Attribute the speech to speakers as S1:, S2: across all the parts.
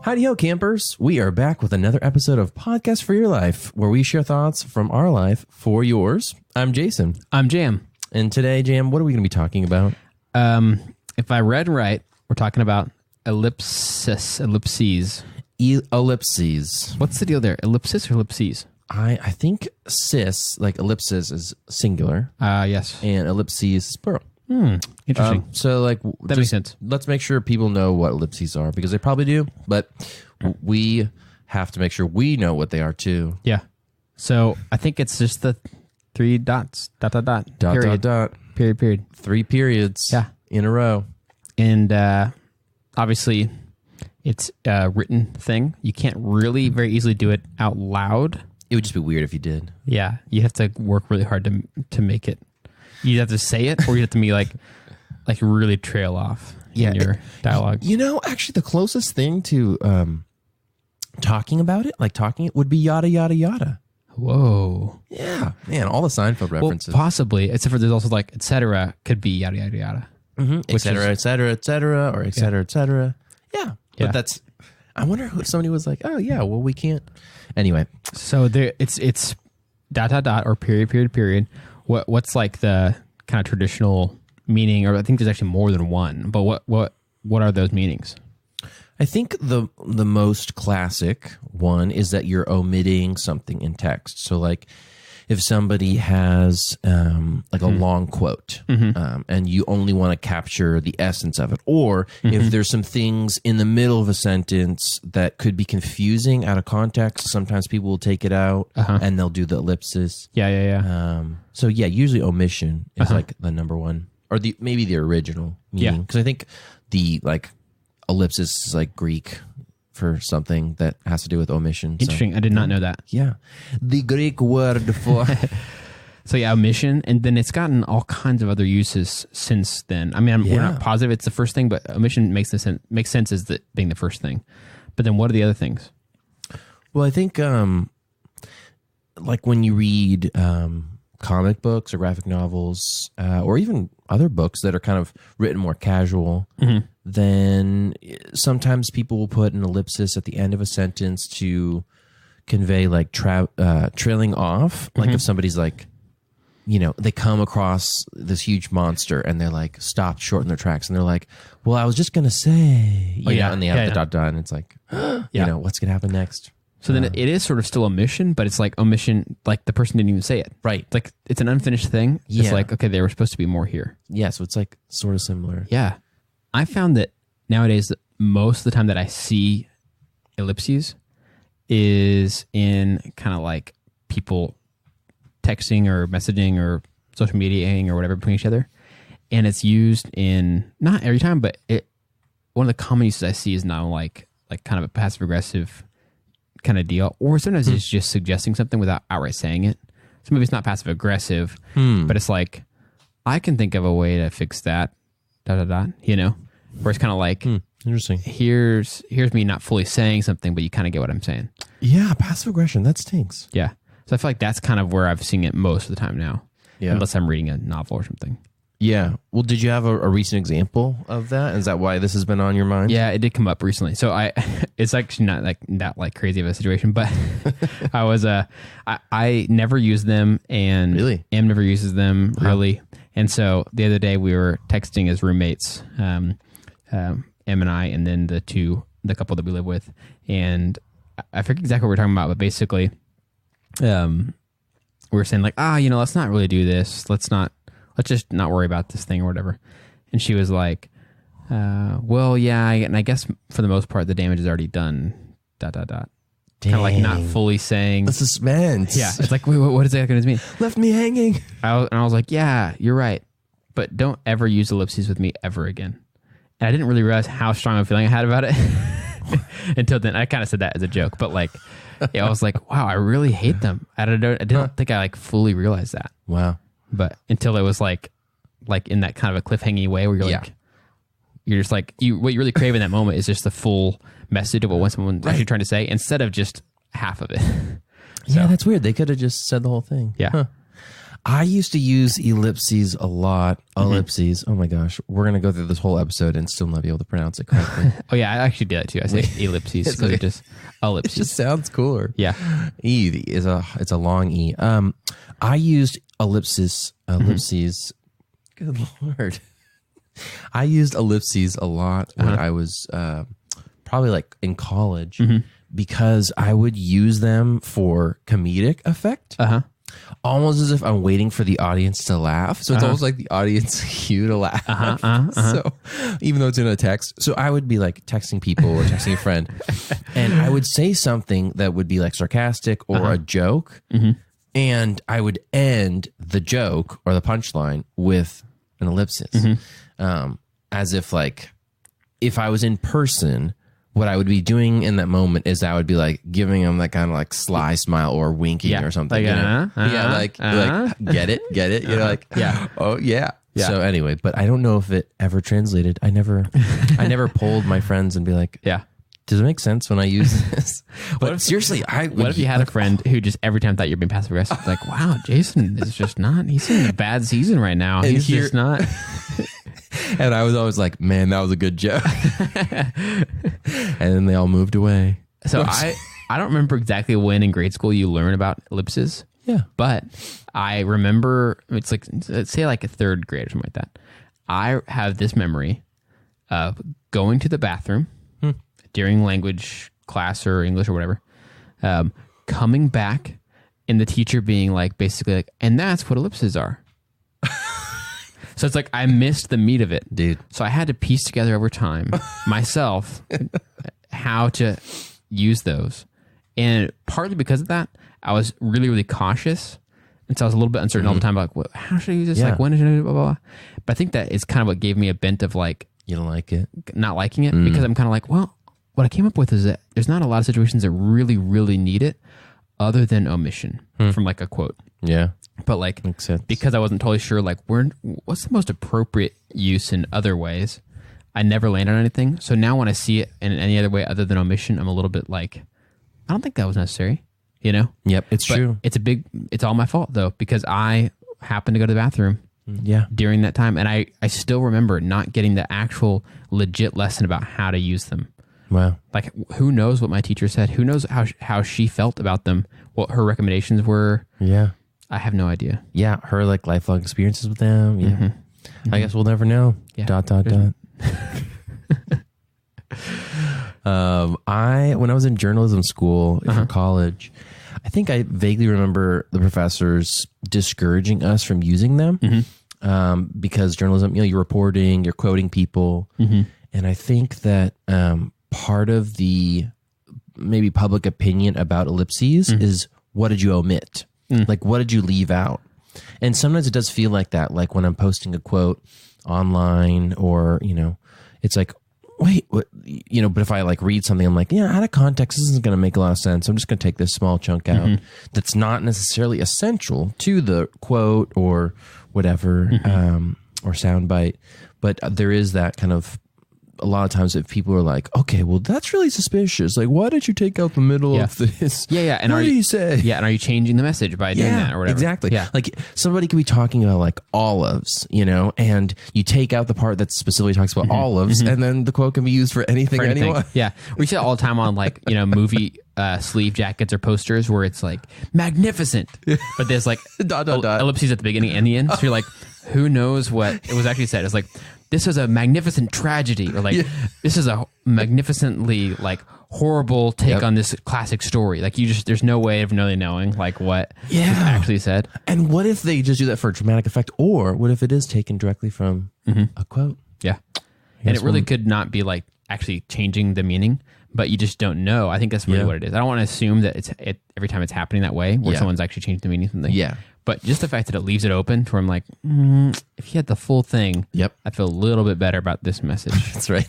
S1: Howdy-ho, campers. We are back with another episode of Podcast for Your Life, where we share thoughts from our life for yours. I'm Jason.
S2: I'm Jam.
S1: And today, Jam, what are we going to be talking about?
S2: If I read right, we're talking about ellipses.
S1: Ellipses.
S2: What's the deal there? Ellipsis or ellipses?
S1: I think cis, like ellipsis, is singular.
S2: Yes.
S1: And ellipses is plural.
S2: Interesting.
S1: So, like,
S2: That makes sense.
S1: Let's make sure people know what ellipses are, because they probably do, but we have to make sure we know what they are too.
S2: Yeah. So I think it's just the three dots, dot, period. Period.
S1: 3 periods in a row.
S2: And obviously, it's a written thing. You can't really very easily do it out loud.
S1: It would just be weird if you did.
S2: Yeah. You have to work really hard to make it. You have to say it, or you have to be like really trail off in your dialogue.
S1: You know, actually, the closest thing to talking about it, would be yada, yada, yada.
S2: Whoa.
S1: Yeah. Man, all the Seinfeld references.
S2: Well, possibly, except for there's also like, et cetera, could be yada, yada, yada.
S1: Et cetera, et cetera, et cetera, or et cetera, et cetera. Yeah. But that's, I wonder who somebody was like, oh, yeah, well, we can't. Anyway.
S2: So there, it's dot, dot, dot, or period. What's like the kind of traditional meaning, or I think there's actually more than one, but what are those meanings?
S1: I think the most classic one is that you're omitting something in text. So like if somebody has like a long quote and you only want to capture the essence of it, or if there's some things in the middle of a sentence that could be confusing out of context, sometimes people will take it out and they'll do the ellipsis. So yeah, usually omission is like the number one, or maybe the original meaning, because I think the like ellipsis is like Greek for something that has to do with omission.
S2: Interesting. I did not know that.
S1: Yeah. The Greek word for...
S2: So yeah, omission. And then it's gotten all kinds of other uses since then. I mean, we're not positive it's the first thing, but omission makes sense as being the first thing. But then what are the other things?
S1: Well, I think like when you read comic books or graphic novels or even other books that are kind of written more casual, then sometimes people will put an ellipsis at the end of a sentence to convey like trailing off. Like if somebody's like, you know, they come across this huge monster and they're like stopped short in their tracks and they're like, well, I was just going to say, you know, and they have the dot dot and it's like, you know, what's going to happen next?
S2: So then it is sort of still omission, but it's like omission, like the person didn't even say it.
S1: Right.
S2: Like it's an unfinished thing.
S1: Yeah.
S2: It's like, okay, there was supposed to be more here.
S1: Yeah, so it's like sort of similar.
S2: Yeah. I found that nowadays that most of the time that I see ellipses is in kind of like people texting or messaging or social mediaing or whatever between each other. And it's used in, not every time, but one of the common uses I see is now like kind of a passive aggressive kind of deal, or sometimes it's just suggesting something without outright saying it. So maybe it's not passive aggressive, but it's like, I can think of a way to fix that, you know, where it's kind of like,
S1: interesting.
S2: Here's me not fully saying something, but you kind of get what I'm saying.
S1: Yeah, passive aggression, that stinks.
S2: Yeah. So I feel like that's kind of where I've seen it most of the time now, unless I'm reading a novel or something. Yeah.
S1: Well, did you have a recent example of that? Is that why this has been on your mind?
S2: Yeah, it did come up recently. So it's actually not like that like crazy of a situation, but I never use them, and
S1: Really?
S2: Em never uses them really. And so the other day we were texting as roommates, Em and I, and then the couple that we live with, and I forget exactly what we're talking about, but basically, we were saying like, you know, let's not really do this. Let's just not worry about this thing or whatever. And she was like, well, yeah, and I guess for the most part, the damage is already done, ... Kind of like not fully saying.
S1: The suspense.
S2: Yeah. It's like, wait, what is that going to mean?
S1: Left me hanging.
S2: And I was like, yeah, you're right. But don't ever use ellipses with me ever again. And I didn't really realize how strong a feeling I had about it until then. I kind of said that as a joke, but like, I was like, wow, I really hate them. I didn't think I like fully realized that.
S1: Wow.
S2: But until it was like in that kind of a cliffhanging way where you're like, you're just like, what you really crave in that moment is just the full message of what someone's actually trying to say instead of just half of it.
S1: Yeah, that's weird. They could have just said the whole thing.
S2: Yeah.
S1: I used to use ellipses a lot. Ellipses. Oh my gosh. We're going to go through this whole episode and still not be able to pronounce it correctly.
S2: Oh yeah, I actually do that too. I say ellipses because it just ellipses.
S1: It just sounds cooler.
S2: Yeah.
S1: It's a long E. I used ellipses. Good Lord. I used ellipses a lot when I was probably like in college because I would use them for comedic effect. Almost as if I'm waiting for the audience to laugh. So it's almost like the audience cue to laugh. So even though it's in a text. So I would be like texting people or texting a friend and I would say something that would be like sarcastic or a joke. And I would end the joke or the punchline with an ellipsis. As if like, if I was in person, what I would be doing in that moment is I would be like giving them that kind of like sly smile or winking or something.
S2: Like,
S1: like get it. You're like, oh yeah. So anyway, but I don't know if it ever translated. I never polled my friends and be like, does it make sense when I use this? But seriously,
S2: what if you had a friend who just every time thought you're being passive aggressive? Like, wow, Jason is just not. He's in a bad season right now. He's just not.
S1: And I was always like, man, that was a good joke. And then they all moved away.
S2: So I don't remember exactly when in grade school you learn about ellipses.
S1: Yeah.
S2: But I remember it's like, let's say like a third grade or something like that. I have this memory of going to the bathroom during language class or English or whatever, coming back and the teacher being like, basically like, and that's what ellipses are. So it's like I missed the meat of it,
S1: dude.
S2: So I had to piece together over time myself how to use those. And partly because of that, I was really, really cautious. And so I was a little bit uncertain all the time about like, how should I use this? Like, when should I do blah, blah, blah. But I think that is kind of what gave me a bent of like,
S1: you don't like it?
S2: Not liking it because I'm kind of like, well, what I came up with is that there's not a lot of situations that really, really need it other than omission from like a quote.
S1: Yeah.
S2: But like,
S1: makes sense.
S2: Because I wasn't totally sure, like, what's the most appropriate use in other ways, I never landed on anything. So now when I see it in any other way other than omission, I'm a little bit like, I don't think that was necessary, you know?
S1: Yep, it's true.
S2: It's all my fault though, because I happened to go to the bathroom during that time. And I still remember not getting the actual legit lesson about how to use them.
S1: Wow.
S2: Like, who knows what my teacher said? Who knows how she felt about them? What her recommendations were? Yeah. I have no idea.
S1: Yeah, her like lifelong experiences with them. Yeah. I guess we'll never know. Yeah. ... When I was in journalism school for college, I think I vaguely remember the professors discouraging us from using them because journalism, you're reporting, you're quoting people, and I think that part of the maybe public opinion about ellipses is what did you omit? Like, what did you leave out? And sometimes it does feel like that, like when I'm posting a quote online or, it's like, wait, what, but if I like read something, I'm like, yeah, out of context, this isn't going to make a lot of sense. I'm just going to take this small chunk out that's not necessarily essential to the quote or whatever, or soundbite. But there is that kind of, a lot of times if people are like, okay, well, that's really suspicious. Like, why did you take out the middle of this?
S2: Yeah. And
S1: what do you say?
S2: Yeah. And are you changing the message by doing that or whatever?
S1: Exactly. Yeah. Like somebody could be talking about like olives, and you take out the part that specifically talks about olives and then the quote can be used for anything. Anyone.
S2: Yeah. We see it all the time on like, movie sleeve jackets or posters where it's like magnificent, but there's like ellipses at the beginning and the end. So you're like, who knows what it was actually said? It's like, this is a magnificent tragedy, or like, this is a magnificently like horrible take on this classic story. Like there's no way of really knowing like what was actually said.
S1: And what if they just do that for dramatic effect? Or what if it is taken directly from a quote?
S2: Yeah. And it really could not be like actually changing the meaning, but you just don't know. I think that's really what it is. I don't want to assume that it's every time it's happening that way where someone's actually changing the meaning of something. Yeah. But just the fact that it leaves it open to where I'm like, if you had the full thing, I feel a little bit better about this message.
S1: That's right.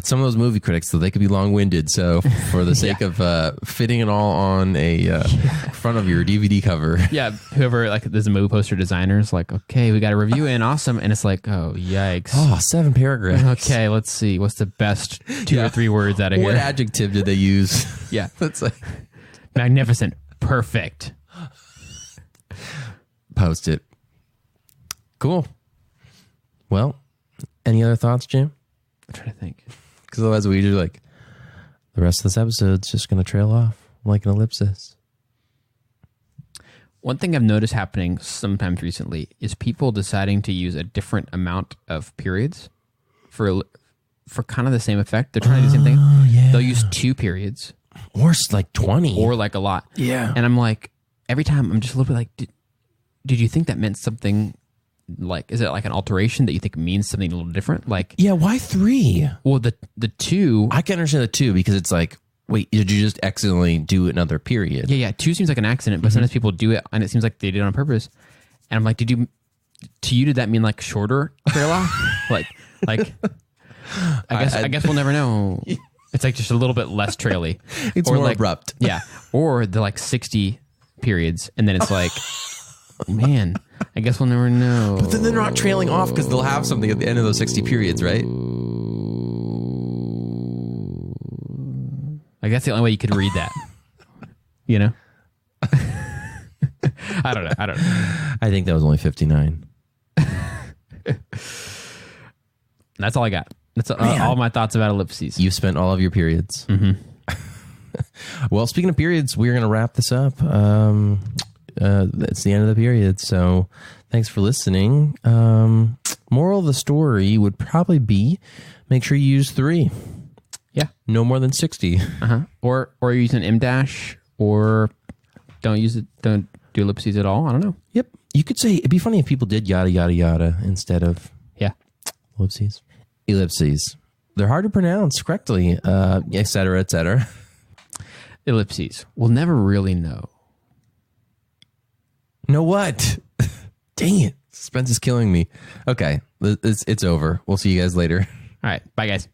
S1: Some of those movie critics, though, they could be long-winded. So for the sake of fitting it all on a front of your DVD cover.
S2: Yeah, whoever, like, there's a movie poster designer is like, okay, we got a review in, awesome. And it's like, oh, yikes.
S1: Oh, 7 paragraphs.
S2: Okay, let's see. What's the best 2 or 3 words out of here?
S1: What adjective did they use?
S2: Yeah.
S1: That's like...
S2: Magnificent. Perfect.
S1: post it. Cool. Well, any other thoughts, Jim?
S2: I'm trying to think.
S1: Because otherwise we do like the rest of this episode's just going to trail off like an ellipsis.
S2: One thing I've noticed happening sometimes recently is people deciding to use a different amount of periods for kind of the same effect. They're trying to do the same thing.
S1: Yeah.
S2: They'll use 2 periods.
S1: Or like 20.
S2: Or like a lot.
S1: Yeah.
S2: And I'm like, every time I'm just a little bit like, did you think that meant something? Like, is it like an alteration that you think means something a little different? Like,
S1: yeah, why 3?
S2: well, the 2.
S1: I can understand the 2 because it's like, wait, did you just accidentally do another period?
S2: Yeah. 2 seems like an accident, but sometimes people do it and it seems like they did it on purpose. And I'm like, did that mean like shorter trail off? like, I guess we'll never know. It's like just a little bit less traily.
S1: It's
S2: or
S1: more
S2: like,
S1: abrupt.
S2: Yeah. Or the like 60 periods. And then it's like, man, I guess we'll never know.
S1: But then they're not trailing off because they'll have something at the end of those 60 periods, right?
S2: Like that's the only way you could read that. You know? I don't know.
S1: I think that was only 59.
S2: That's all I got. That's all my thoughts about ellipses.
S1: You've spent all of your periods.
S2: Mm-hmm.
S1: Well, speaking of periods, we're going to wrap this up. It's the end of the period. So thanks for listening. Moral of the story would probably be make sure you use 3.
S2: Yeah.
S1: No more than 60.
S2: Uh-huh. Or use an M dash or don't use it. Don't do ellipses at all. I don't know.
S1: Yep. You could say it'd be funny if people did yada, yada, yada instead of ellipses. Ellipses. They're hard to pronounce correctly, et cetera, et cetera.
S2: Ellipses. We'll never really know.
S1: Know what? Dang it. Suspense is killing me. Okay. It's over. We'll see you guys later.
S2: All right. Bye, guys.